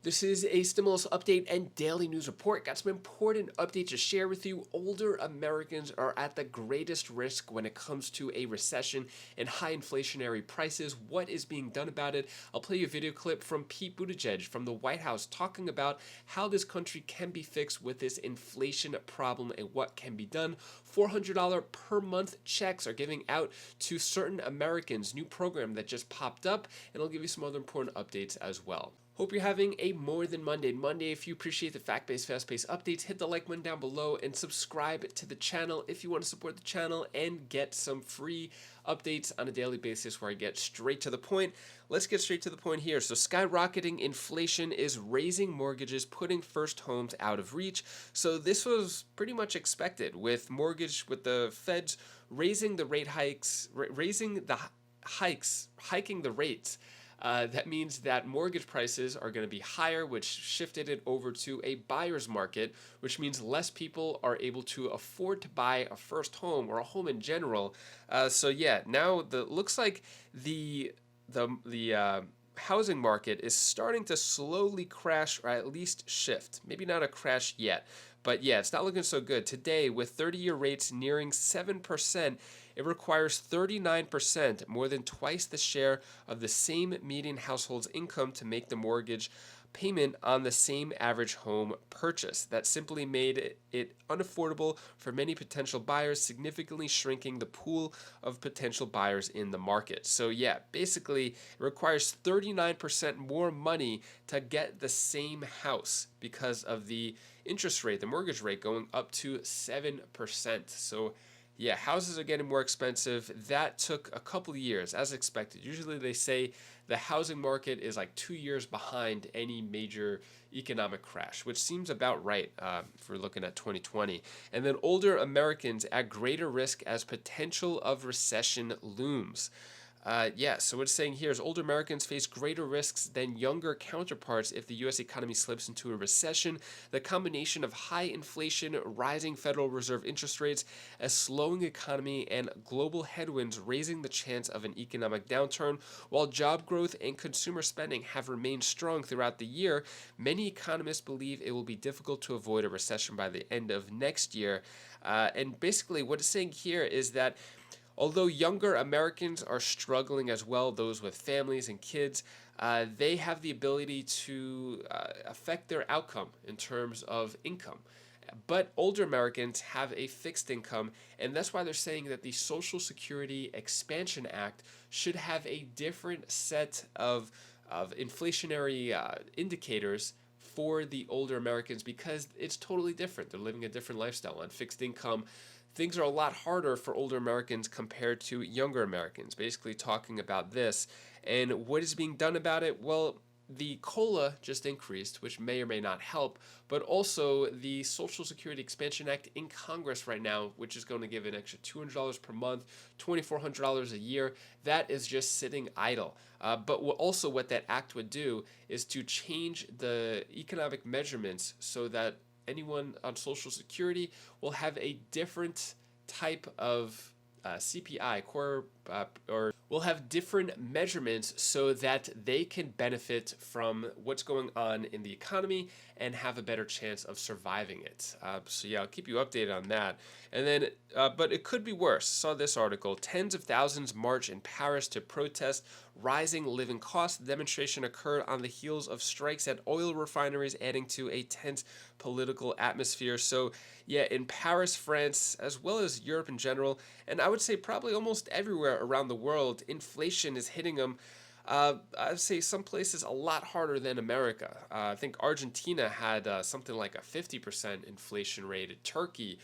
This is a stimulus update and daily news report. Got some important updates to share with you. Older Americans are at the greatest risk when it comes to a recession and high inflationary prices. What is being done about it? I'll play you a video clip from Pete Buttigieg from the White House talking about how this country can be fixed with this inflation problem and what can be done. $400 per month checks are giving out to certain Americans. New program that just popped up, and I'll give you some other important updates as well. Hope you're having a more than Monday. If you appreciate the fact-based, fast-paced updates, hit the like button down below and subscribe to the channel if you want to support the channel and get some free updates on a daily basis where I get straight to the point. Let's get straight to the point here. So skyrocketing inflation is raising mortgages, putting first homes out of reach. So this was pretty much expected with the feds raising the rate hikes, hiking the rates. That means that mortgage prices are going to be higher, which shifted it over to a buyer's market, which means less people are able to afford to buy a first home or a home in general. So yeah, now looks like the housing market is starting to slowly crash, or at least shift. Maybe not a crash yet, but yeah, it's not looking so good. Today, with 30-year rates nearing 7%, it requires 39%, more than twice the share of the same median household's income to make the mortgage payment on the same average home purchase. That simply made it unaffordable for many potential buyers, significantly shrinking the pool of potential buyers in the market. So yeah, basically it requires 39% more money to get the same house because of the interest rate, the mortgage rate going up to 7%. So yeah, houses are getting more expensive. That took a couple of years, as expected. Usually they say the housing market is like 2 years behind any major economic crash, which seems about right if we're looking at 2020. And then older Americans at greater risk as potential of recession looms. Yeah, so what it's saying here is older Americans face greater risks than younger counterparts if the U.S. economy slips into a recession. The combination of high inflation, rising Federal Reserve interest rates, a slowing economy, and global headwinds raising the chance of an economic downturn. While job growth and consumer spending have remained strong throughout the year, many economists believe it will be difficult to avoid a recession by the end of next year. And basically, what it's saying here is that although younger Americans are struggling as well, those with families and kids, they have the ability to affect their outcome in terms of income. But older Americans have a fixed income, and that's why they're saying that the Social Security Expansion Act should have a different set of inflationary indicators for the older Americans because it's totally different. They're living a different lifestyle on fixed income. Things are a lot harder for older Americans compared to younger Americans, basically talking about this. And what is being done about it? Well, the COLA just increased, which may or may not help, but also the Social Security Expansion Act in Congress right now, which is going to give an extra $200 per month, $2,400 a year, that is just sitting idle. But also what that act would do is to change the economic measurements so that anyone on Social Security will have a different type of CPI, or will have different measurements so that they can benefit from what's going on in the economy and have a better chance of surviving it. So yeah, I'll keep you updated on that. And then, but it could be worse. Saw this article: tens of thousands march in Paris to protest rising living costs. The demonstration occurred on the heels of strikes at oil refineries, adding to a tense political atmosphere. So yeah, in Paris, France, as well as Europe in general, and I would say probably almost everywhere around the world, inflation is hitting them. I'd say some places a lot harder than America. I think Argentina had something like a 50% inflation rate. Turkey,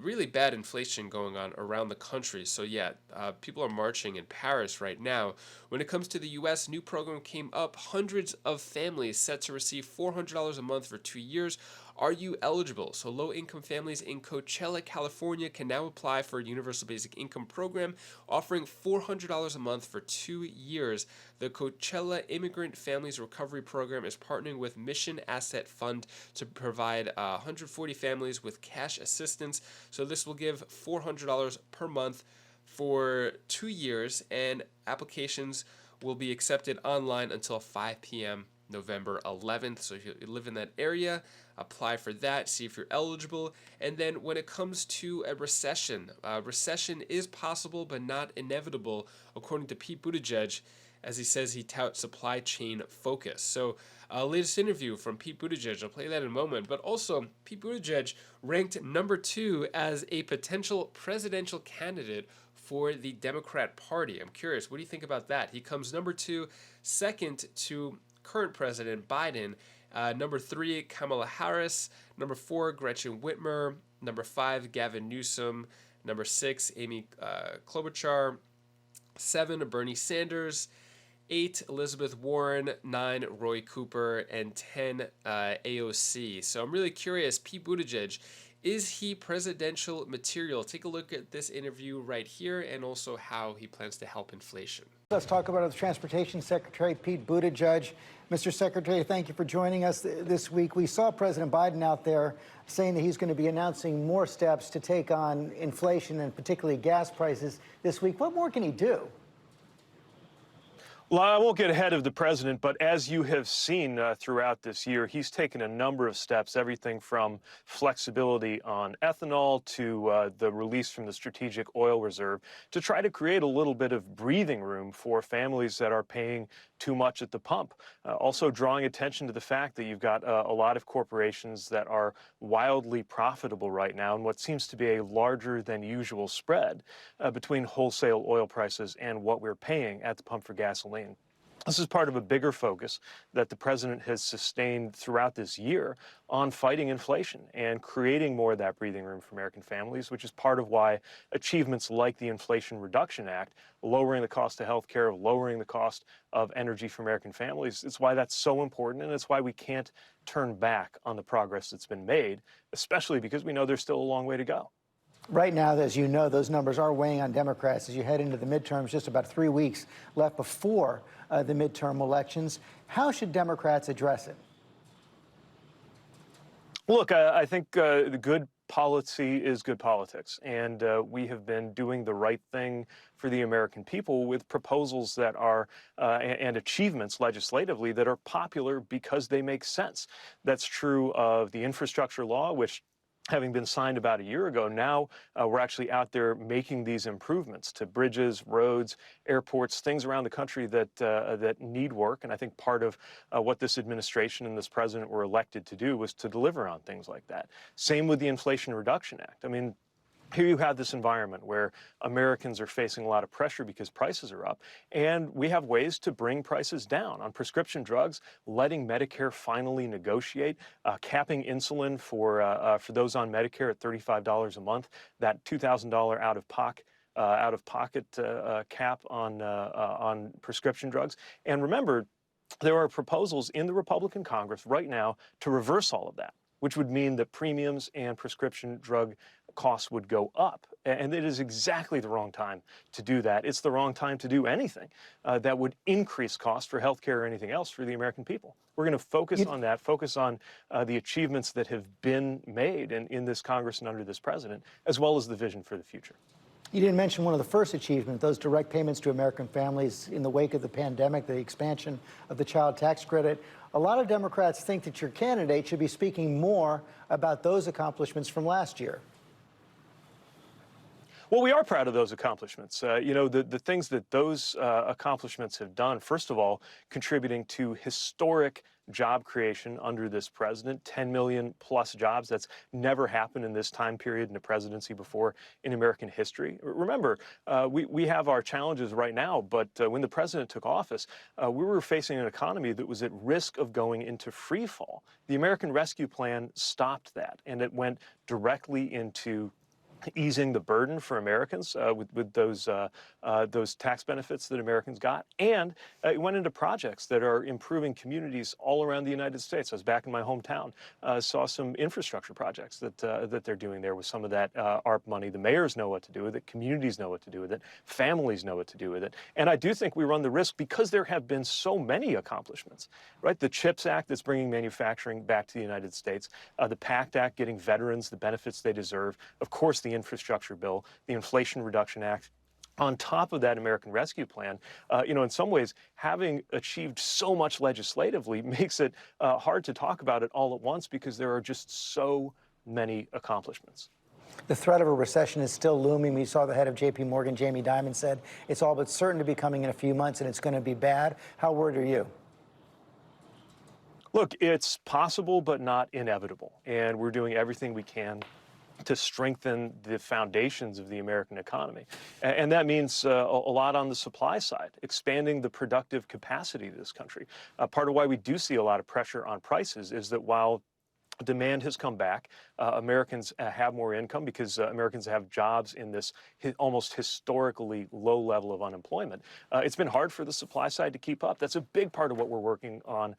really bad inflation going on around the country. So yeah, people are marching in Paris right now. When it comes to the U.S., new program came up. Hundreds of families set to receive $400 a month for 2 years. Are you eligible? So low-income families in Coachella, California can now apply for a universal basic income program offering $400 a month for 2 years. The Coachella Immigrant Families Recovery Program is partnering with Mission Asset Fund to provide 140 families with cash assistance. So this will give $400 per month for 2 years, and applications will be accepted online until 5 p.m. November 11th. So if you live in that area, apply for that, see if you're eligible. And then when it comes to a recession is possible but not inevitable, according to Pete Buttigieg, as he says he touts supply chain focus. So, latest interview from Pete Buttigieg. I'll play that in a moment. But also, Pete Buttigieg ranked number 2 as a potential presidential candidate for the Democrat Party. I'm curious, what do you think about that? He comes number 2, second to current President Biden. Number 3, Kamala Harris. Number 4, Gretchen Whitmer. Number 5, Gavin Newsom. Number 6, Amy Klobuchar. 7, Bernie Sanders. 8, Elizabeth Warren. 9, Roy Cooper. And 10, AOC. So I'm really curious, Pete Buttigieg, is he presidential material? Take a look at this interview right here and also how he plans to help inflation. Let's talk about the Transportation Secretary, Pete Buttigieg. Mr. Secretary, thank you for joining us this week. We saw President Biden out there saying that he's going to be announcing more steps to take on inflation and particularly gas prices this week. What more can he do? Well, I won't get ahead of the president, but as you have seen throughout this year, he's taken a number of steps, everything from flexibility on ethanol to the release from the Strategic Oil Reserve, to try to create a little bit of breathing room for families that are paying too much at the pump. Also drawing attention to the fact that you've got a lot of corporations that are wildly profitable right now, and what seems to be a larger than usual spread between wholesale oil prices and what we're paying at the pump for gasoline. This is part of a bigger focus that the president has sustained throughout this year on fighting inflation and creating more of that breathing room for American families, which is part of why achievements like the Inflation Reduction Act, lowering the cost of health care, lowering the cost of energy for American families, it's why that's so important, and it's why we can't turn back on the progress that's been made, especially because we know there's still a long way to go. Right now, as you know, those numbers are weighing on Democrats as you head into the midterms, just about 3 weeks left before the midterm elections. How should Democrats address it? Look, I think the good policy is good politics, and we have been doing the right thing for the American people with proposals that are and achievements legislatively that are popular because they make sense. That's true of the infrastructure law, which, having been signed about a year ago, now we're actually out there making these improvements to bridges, roads, airports, things around the country that need work. And I think part of what this administration and this president were elected to do was to deliver on things like that. Same with the Inflation Reduction Act. I mean, here you have this environment where Americans are facing a lot of pressure because prices are up, and we have ways to bring prices down. On prescription drugs, letting Medicare finally negotiate, capping insulin for those on Medicare at $35 a month, that $2,000 out-of-pocket cap on prescription drugs. And remember, there are proposals in the Republican Congress right now to reverse all of that, which would mean that premiums and prescription drug costs would go up. And it is exactly the wrong time to do that. It's the wrong time to do anything that would increase costs for healthcare or anything else for the American people. We're going to focus on that, focus on the achievements that have been made in this Congress and under this president, as well as the vision for the future. You didn't mention one of the first achievements, those direct payments to American families in the wake of the pandemic, the expansion of the child tax credit. A lot of Democrats think that your candidate should be speaking more about those accomplishments from last year. Well, we are proud of those accomplishments. You know, the things that those accomplishments have done, first of all, contributing to historic job creation under this president, 10 million plus jobs. That's never happened in this time period in a presidency before in American history. Remember, we have our challenges right now, but when the president took office, we were facing an economy that was at risk of going into free fall. The American Rescue Plan stopped that, and it went directly into easing the burden for Americans with those tax benefits that Americans got. And it went into projects that are improving communities all around the United States. I was back in my hometown, saw some infrastructure projects that they're doing there with some of that ARP money. The mayors know what to do with it. Communities know what to do with it. Families know what to do with it. And I do think we run the risk, because there have been so many accomplishments, right? The CHIPS Act that's bringing manufacturing back to the United States, the PACT Act getting veterans the benefits they deserve, of course, the infrastructure bill, the Inflation Reduction Act, on top of that American Rescue Plan, in some ways, having achieved so much legislatively makes it hard to talk about it all at once because there are just so many accomplishments. The threat of a recession is still looming. We saw the head of J.P. Morgan, Jamie Dimon, said it's all but certain to be coming in a few months and it's going to be bad. How worried are you? Look, it's possible but not inevitable, and we're doing everything we can to strengthen the foundations of the American economy. And that means a lot on the supply side, expanding the productive capacity of this country. Part of why we do see a lot of pressure on prices is that while demand has come back, Americans have more income because Americans have jobs in this almost historically low level of unemployment. It's been hard for the supply side to keep up. That's a big part of what we're working on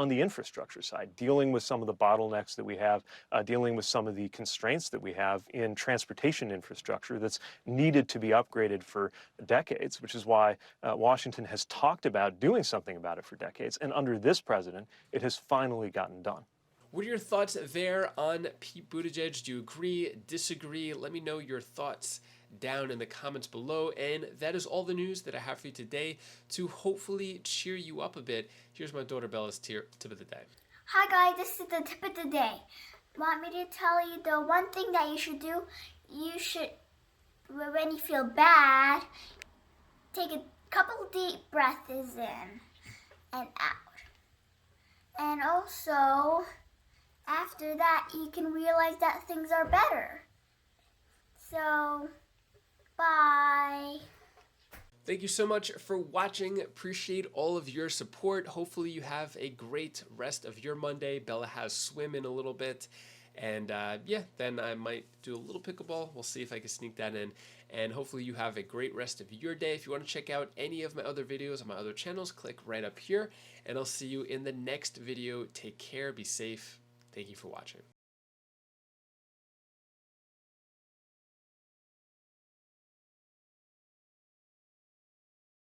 the infrastructure side, dealing with some of the bottlenecks that we have, dealing with some of the constraints that we have in transportation infrastructure that's needed to be upgraded for decades, which is why Washington has talked about doing something about it for decades. And under this president, it has finally gotten done. What are your thoughts there on Pete Buttigieg? Do you agree, disagree? Let me know your thoughts down in the comments below. And that is all the news that I have for you today to hopefully cheer you up a bit. Here's my daughter Bella's tip of the day. Hi guys, this is the tip of the day. Want me to tell you the one thing that you should do? You should, when you feel bad, take a couple deep breaths in and out. And also, after that, you can realize that things are better. So, bye. Thank you so much for watching. Appreciate all of your support. Hopefully you have a great rest of your Monday. Bella has swim in a little bit. And yeah, then I might do a little pickleball. We'll see if I can sneak that in. And hopefully you have a great rest of your day. If you want to check out any of my other videos on my other channels, click right up here. And I'll see you in the next video. Take care. Be safe. Thank you for watching.